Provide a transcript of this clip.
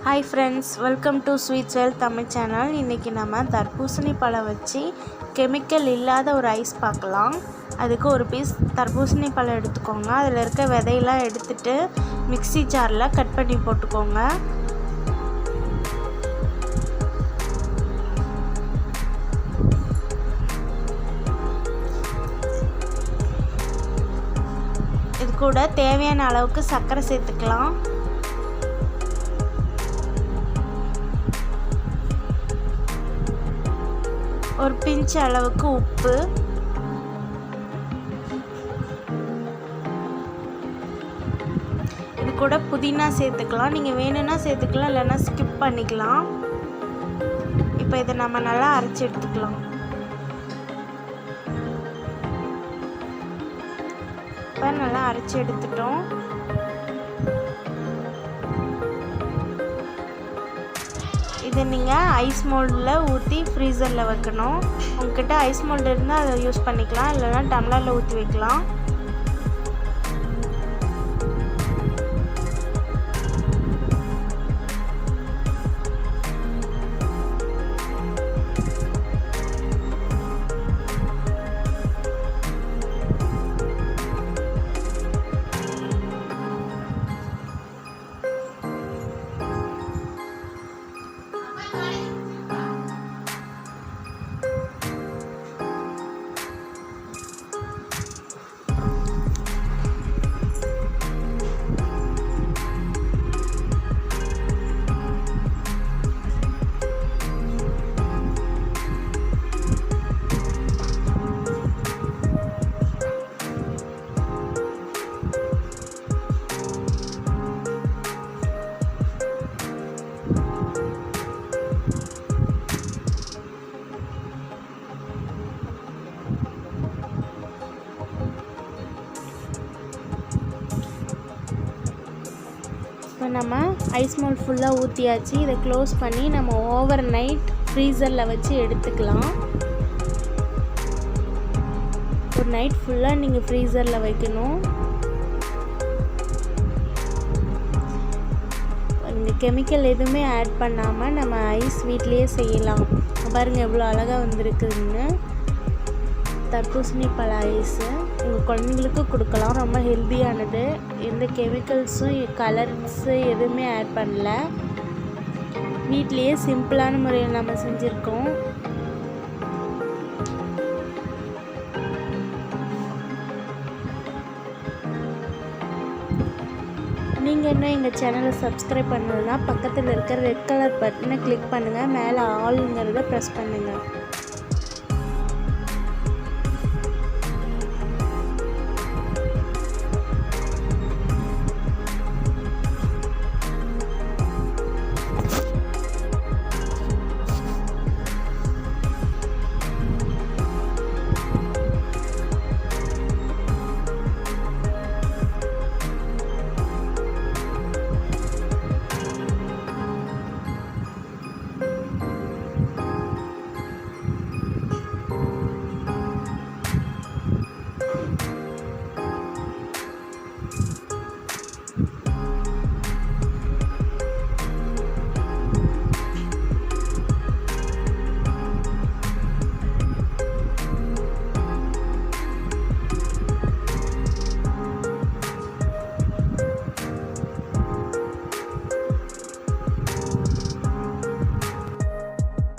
Hi friends, welcome to Sweet Cell Tamil channel. இன்னைக்கு நம்ம தர்பூசணி பழம் வச்சு கெமிக்கல் இல்லாத ஒரு ஐஸ் பார்க்கலாம். அதுக்கு ஒரு பீஸ் தர்பூசணி பழம் எடுத்துக்கோங்க. அதில் இருக்க விதையெல்லாம் எடுத்துட்டு மிக்ஸி ஜாரில் கட் பண்ணி போட்டுக்கோங்க. இது கூட தேவையான அளவுக்கு சர்க்கரை சேர்த்துக்கலாம். ஒரு பிஞ்ச் அளவுக்கு உப்பு, இது கூட புதினா சேர்த்துக்கலாம். நீங்கள் வேணும்னா சேர்த்துக்கலாம், இல்லைன்னா ஸ்கிப் பண்ணிக்கலாம். இப்போ இதை நம்ம நல்லா அரைச்சி எடுத்துக்கலாம். இப்போ நல்லா அரைச்சி எடுத்துட்டோம். இதை நீங்கள் ஐஸ் மோல்டில் ஊற்றி ஃப்ரீசரில் வைக்கணும். உங்கள்கிட்ட ஐஸ் மோல்டு இருந்தால் அதை யூஸ் பண்ணிக்கலாம், இல்லைன்னா டம்ளரில் ஊற்றி வைக்கலாம். இப்போ நம்ம ஐஸ் மோல்ட் ஃபுல்லாக ஊற்றியாச்சு. இதை க்ளோஸ் பண்ணி நம்ம ஓவர் நைட் ஃப்ரீசரில் வச்சு எடுத்துக்கலாம். ஒரு நைட் ஃபுல்லாக நீங்கள் ஃப்ரீசரில் வைக்கணும். இந்த கெமிக்கல் எதுவுமே ஆட் பண்ணாமல் நம்ம ஐஸ் வீட்லேயே செய்யலாம். பாருங்கள் எவ்வளோ அழகாக வந்திருக்குதுன்னு. தர்பூசணி பழ ஐஸு உங்கள் குழந்தைங்களுக்கு கொடுக்கலாம். ரொம்ப ஹெல்த்தியானது. எந்த கெமிக்கல்ஸும் கலர்ஸு எதுவுமே ஆட் பண்ணல. வீட்லேயே சிம்பிளான முறையில் நம்ம செஞ்சுருக்கோம். நீங்கள் இன்னும் எங்கள் சேனலை சப்ஸ்கிரைப் பண்ணணுன்னா பக்கத்தில் இருக்கிற ரெட் கலர் பட்டனை கிளிக் பண்ணுங்கள். மேலே ஆல்ங்கிறத ப்ரெஸ் பண்ணுங்கள்.